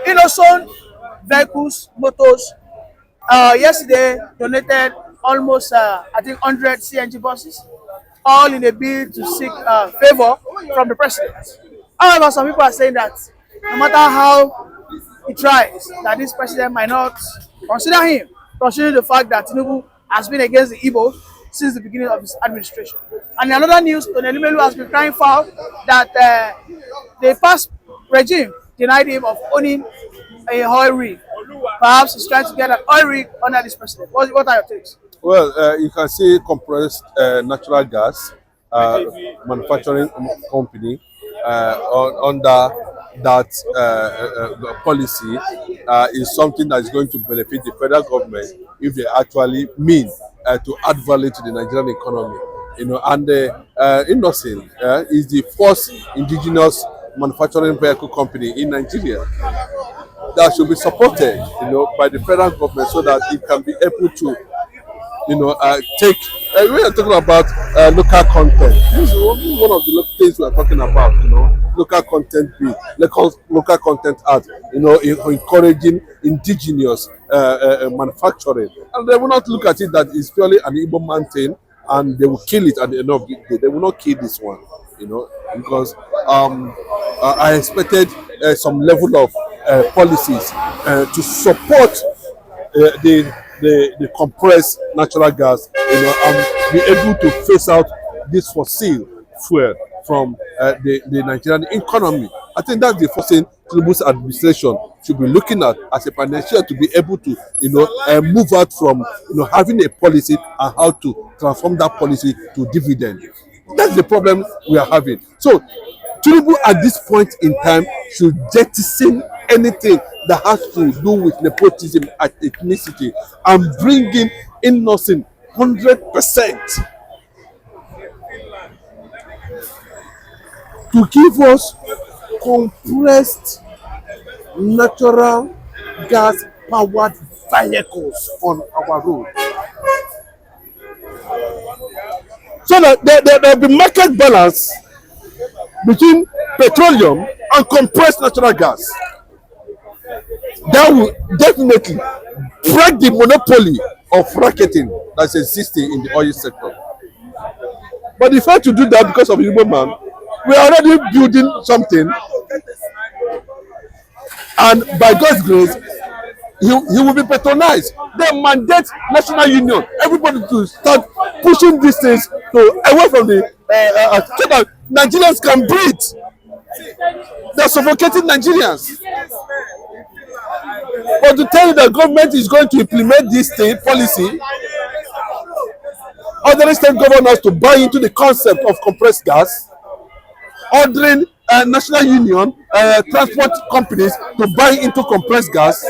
Innoson vehicles, motors, yesterday donated almost, I think, 100 CNG buses, all in a bid to seek favor from the president. However, some people are saying that no matter how he tries, that this president might not consider him, considering the fact that Tinubu has been against the Igbos since the beginning of his administration. And in another news, Tony Elumelu has been crying foul that the past regime denied him of owning a oil rig. Perhaps he's trying to get an oil rig under this president. What are your takes? Well, you can see compressed natural gas manufacturing company under that policy is something that is going to benefit the federal government if they actually mean to add value to the Nigerian economy. And Innoson is the first indigenous manufacturing vehicle company in Nigeria that should be supported, by the federal government so that it can be able to, take. We are talking about local content. This is one of the things we are talking about. Local content bill, local content act. Encouraging indigenous manufacturing, and they will not look at it that it's purely an Igbo man thing, and they will kill it at the end of the day. They will not kill this one, because I expected some level of policies to support the compressed natural gas, and be able to phase out this fossil fuel from the Nigerian economy. I think that's the first thing Tinubu's administration should be looking at as a financier, to be able to, move out from, having a policy and how to transform that policy to dividend. That's the problem we are having. So Tinubu at this point in time should jettison anything that has to do with nepotism and ethnicity and bring in Innoson 100% to give us compressed natural gas powered vehicles on our road, so that there will be market balance between petroleum and compressed natural gas. That will definitely break the monopoly of racketing that's existing in the oil sector. But the fact to do that because of Igbo man, we are already building something, and by God's grace, he will be patronized. They mandate national union, everybody to start pushing these things away from the so that Nigerians can breathe. They're suffocating Nigerians. But to tell you that government is going to implement this policy, ordering state governors to buy into the concept of compressed gas, ordering national union transport companies to buy into compressed gas,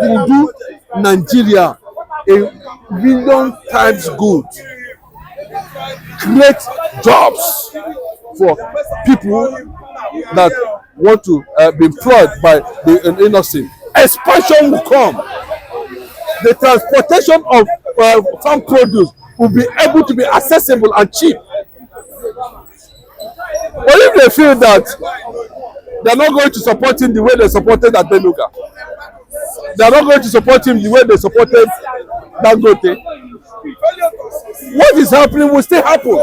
will do Nigeria a million times good. Create jobs for people that want to be employed by the Innoson. Expansion will come. The transportation of farm produce will be able to be accessible and cheap. But if they feel that they're not going to support him the way they supported Adenuga, they're not going to support him the way they supported Dangote, what is happening will still happen.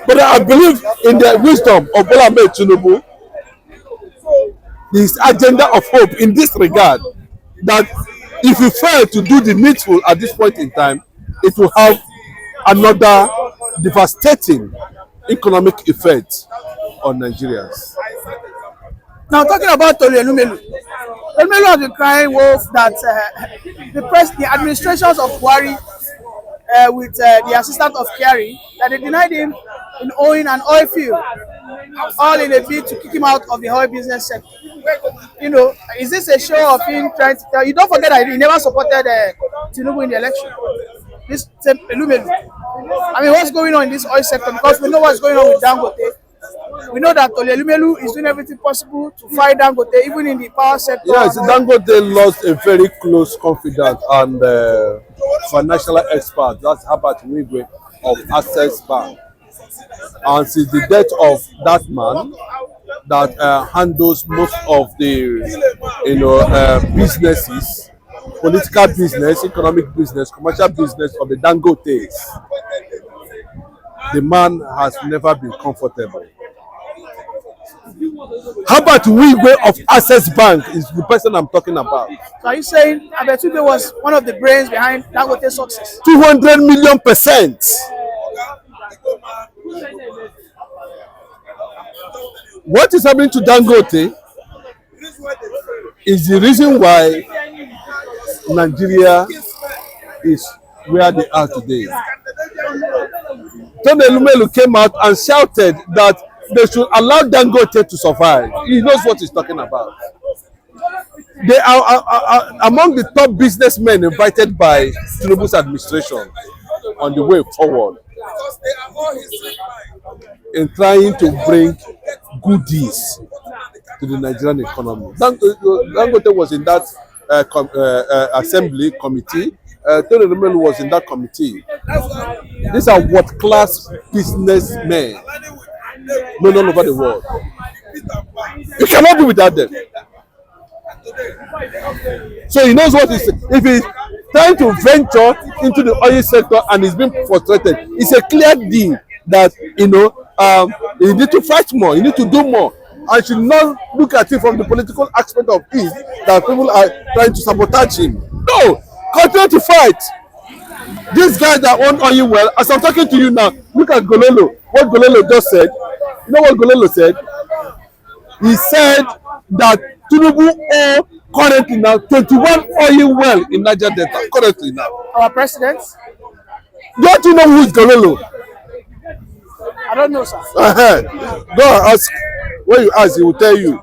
But I believe in the wisdom of Bola Ahmed Tinubu, his agenda of hope in this regard, that if he fail to do the needful at this point in time, it will have another devastating economic effect on Nigerians. Now, talking about Tony Elumelu, Elumelu has been crying wolf that the administrations of Buhari with the assistant of Kerry, that they denied him in owning an oil field, all in a bid to kick him out of the oil business sector. Is this a show of him trying to tell you? Don't forget that he never supported Tinubu in the election. This Elumelu. I mean, what's going on in this oil sector? Because we know what's going on with Dangote. We know that Tony Elumelu is doing everything possible to fight Dangote, even in the power sector. Yes, Dangote lost a very close confidant and financial expert. That's Herbert Wigwe of Access Bank. And since the death of that man, that handles most of the businesses, political business, economic business, commercial business of the Dangotes, the man has never been comfortable. How about Wigwe of Access Bank is the person I'm talking about? So are you saying Abetude was one of the brains behind Dangote's success? 200 million%. What is happening to Dangote is the reason why Nigeria is where they are today. Tony Elumelu came out and shouted that they should allow Dangote to survive. He knows what he's talking about. They are among the top businessmen invited by Tinubu's administration on the way forward in trying to bring goodies to the Nigerian economy. Dangote was in that assembly committee. Tony Elumelu was in that committee. These are world-class businessmen known all over the world. You cannot do without them. So he knows what he's saying. If he's trying to venture into the oil sector and he's being frustrated, it's a clear deal that you need to fight more, you need to do more. I should not look at it from the political aspect of it that people are trying to sabotage him. No, continue to fight. These guys that own oil well, as I'm talking to you now, look at Gololo. What Gololo just said. You know what Gololo said? He said that Tinubu owe currently now 21 oil well in Niger Delta. Currently now. Our president? Don't you know who is Gololo? I don't know, sir. Go and ask. When you ask, he will tell you.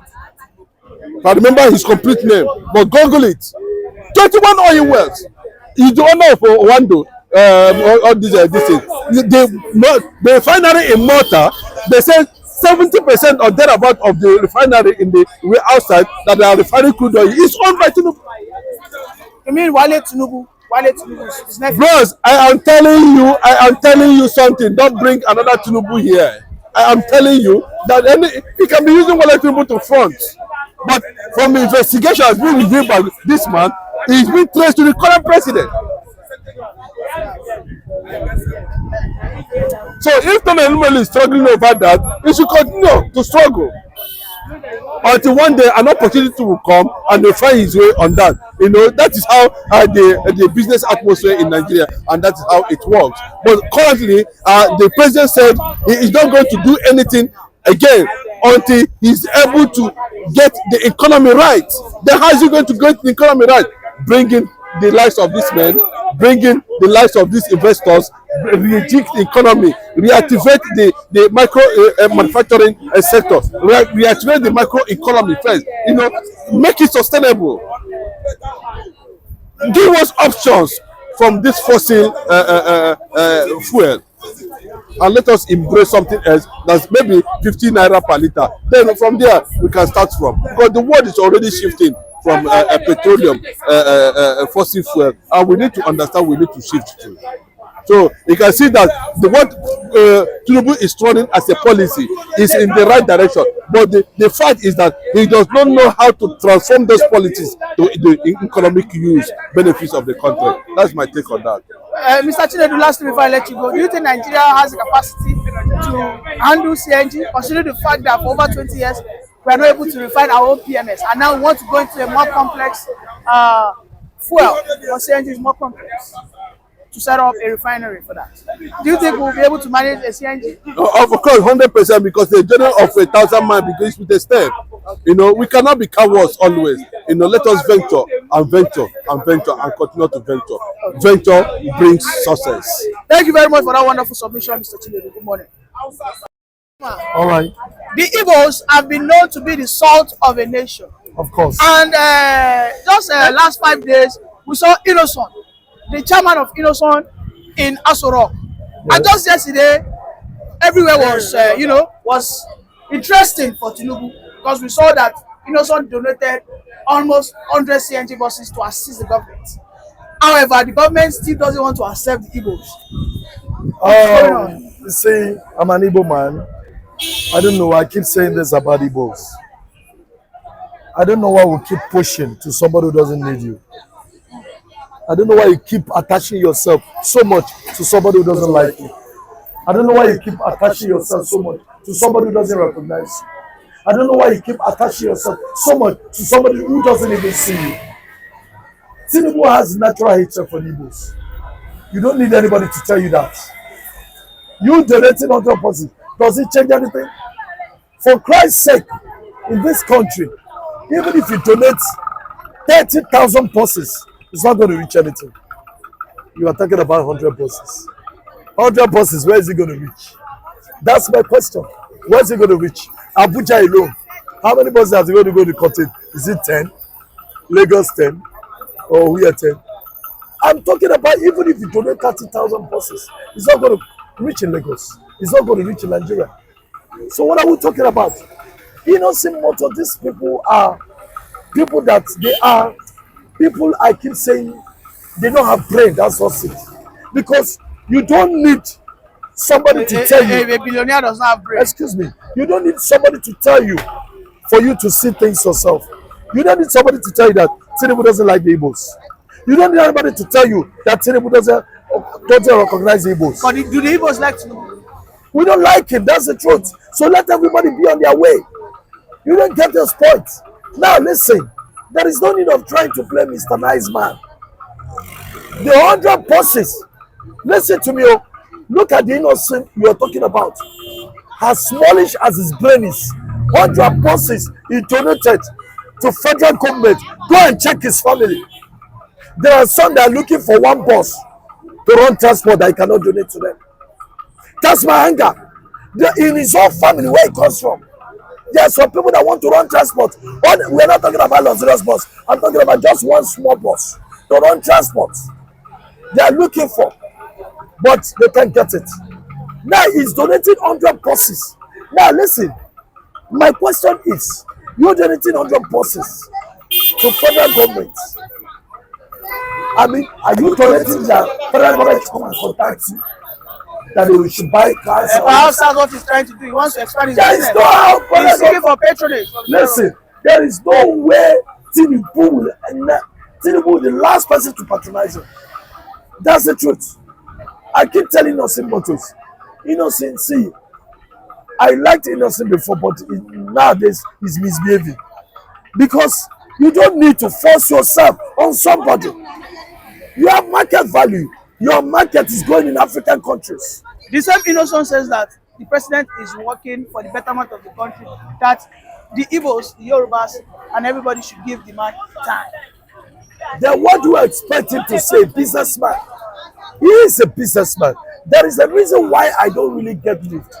I remember his complete name, but Google it. 21 oil wells. He's the owner of Owando. All these things. The refinery in Malta, they said 70% or thereabout of the refinery in the outside that they are refining crude oil is owned by Tinubu. You mean Wale Tinubu? Wale Tinubu is nephew. Bros, I am telling you something. Don't bring another Tinubu here. I am telling you that he can be using Wale Tinubu to front. But from the investigation has been revealed by this man, he's been traced to the current president. So if Tony Elumelu is struggling over that, he should continue to struggle until one day an opportunity will come and they find his way on that. That is how the business atmosphere in Nigeria, and that is how it works. But currently, the president said he is not going to do anything again until he's able to get the economy right. Then how is he going to get the economy right? Bringing the lives of these men, bringing the lives of these investors, reject the economy, reactivate the micro manufacturing sector, reactivate the micro economy first, make it sustainable. Give us options from this fossil fuel, and let us embrace something else that's maybe 15 naira per liter. Then from there we can start from, because the world is already shifting from petroleum, fossil fuel, and we need to understand we need to shift to. So you can see that what Tinubu is running as a policy is in the right direction, but the fact is that he does not know how to transform those policies to the economic use benefits of the country. That's my take on that. Mr. Chinedu, lastly before I let you go, do you think Nigeria has the capacity to handle CNG, considering the fact that for over 20 years we are not able to refine our own PMS, and now we want to go into a more complex fuel, or CNG is more complex, to set up a refinery for that? Do you think we'll be able to manage a CNG? Of course, 100%, because the journey of 1,000 miles begins with a step. We cannot be cowards always. Let us venture and venture and venture and continue to venture. Venture brings success. Thank you very much for that wonderful submission, Mr. Chinedu. Good morning. All right. The Igbos have been known to be the salt of a nation. Of course. And just last 5 days, we saw Innoson, the chairman of Innoson in Aso Rock. Yes. And just yesterday, everywhere was interesting for Tinubu, because we saw that Innoson donated almost 100 CNG buses to assist the government. However, the government still doesn't want to accept the Igbos. You see, I'm an Igbo man. I don't know. I keep saying this about Igbos. I don't know why we keep pushing to somebody who doesn't need you. I don't know why you keep attaching yourself so much to somebody who doesn't like you. I don't know why you keep attaching yourself so much to somebody who doesn't recognize you. I don't know why you keep attaching yourself so much to somebody who doesn't even see you. Tinubu has natural hatred for Igbos. You don't need anybody to tell you that. You donating 100%, does it change anything? For Christ's sake, in this country, even if you donate 30,000 buses, it's not going to reach anything. You are talking about 100 buses. 100 buses, where is it going to reach? That's my question. Where is it going to reach? Abuja alone. How many buses are going to go to contain? Is it 10? Lagos 10? Or we are 10? I'm talking about even if you donate 30,000 buses, it's not going to reach in Lagos. It's not going to reach in Nigeria. So what are we talking about? Innocent motor, these people are people that they are people I keep saying they don't have brain, that's what's it. Because you don't need somebody to tell you. A billionaire does not have brain. Excuse me. You don't need somebody to tell you for you to see things yourself. You don't need somebody to tell you that Tinubu doesn't like the Igbos. You don't need anybody to tell you that Tinubu doesn't recognize the Igbos. But do the Igbos like Tinubu? We don't like him, that's the truth. So let everybody be on their way. You don't get this point. Now listen, there is no need of trying to play Mr. Nice Man. The 100 buses, listen to me, oh, look at the Innoson you are talking about. As smallish as his brain is, 100 buses he donated to federal government. Go and check his family. There are some that are looking for one bus to run transport that he cannot donate to them. That's my anger. In his own family, where it comes from. There are some people that want to run transport. We're not talking about luxurious bus. I'm talking about just one small bus to run transport. They are looking for, but they can't get it. Now he's donating 100 buses. Now listen, my question is, you're donating 100 buses to federal government. I mean, are you donating that federal government to come and contact you? That they should buy cars? Perhaps that's what he's trying to do. He wants to expand his There is business. no how He's seeking for patronage. Listen, there is no way Tinubu will, the last person to patronize him. That's the truth. I keep telling Innocent Motors. Innocent, see, I liked Innocent before, but nowadays he's misbehaving. Because you don't need to force yourself on somebody. You have market value. Your market is going in African countries. The same Innoson says that the president is working for the betterment of the country, that the Igbos, the Yorubas, and everybody should give the man time. Then what do you expect him to say? Businessman. He is a businessman. There is a reason why I don't really get moved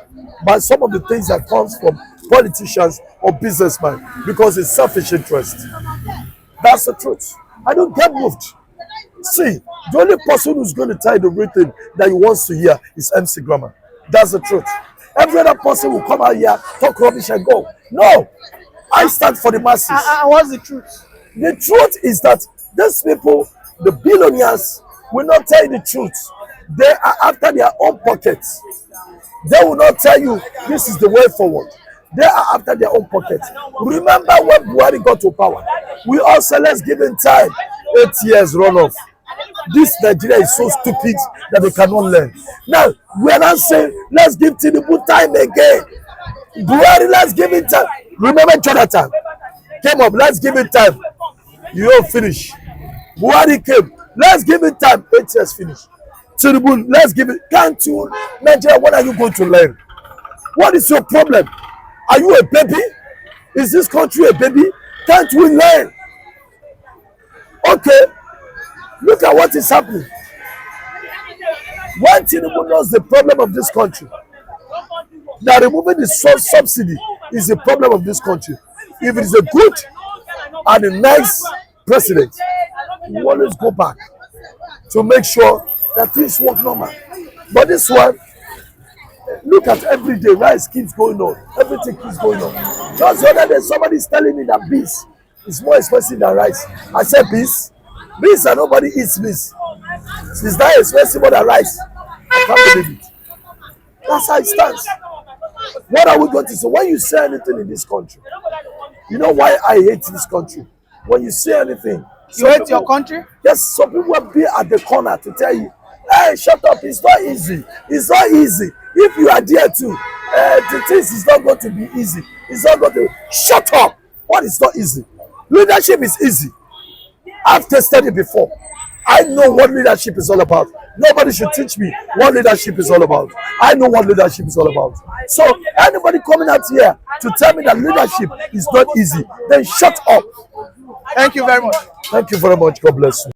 by some of the things that comes from politicians or businessmen, because it's selfish interest. That's the truth. I don't get moved. See, the only person who's going to tell you the real thing that he wants to hear is MC Grammar. That's the truth. Every other person will come out here, talk rubbish and go. No, I stand for the masses. What's the truth? The truth is that these people, the billionaires, will not tell you the truth. They are after their own pockets. They will not tell you this is the way forward. They are after their own pockets. Remember when Buhari got to power? We all said, let's give him time. 8 years run off. This Nigeria is so stupid that they cannot learn. Now, we are not saying, let's give Tinubu time again. Buhari, let's give him time. Remember Jonathan came up, let's give him time. You don't finish. Buhari came, let's give him time. 8 years finish. Tinubu, let's give it. Can't you, Nigeria, when are you going to learn? What is your problem? Are you a baby? Is this country a baby? Can't we learn? Okay, look at what is happening. When Tinubu knows the problem of this country, that removing the subsidy is the problem of this country. If it is a good and a nice president, we always go back to make sure that things work normal. But this one, look at every day, rice keeps going on, everything keeps going on. Just the other day, somebody is telling me that beans is more expensive than rice. I said beans? Beans and nobody eats beans. It's not expensive more than rice. I can't believe it. That's how it stands. What are we going to say? When you say anything in this country, you know why I hate this country? When you say anything, You hate your country? yes, some people will be at the corner to tell you, hey, shut up, it's not easy. It's not easy. If you are there too, the things is not going to be easy. It's not going to, shut up. What is not easy? Leadership is easy. I've tested it before. I know what leadership is all about. Nobody should teach me what leadership is all about. I know what leadership is all about. So anybody coming out here to tell me that leadership is not easy, then shut up. Thank you very much. Thank you very much. God bless you.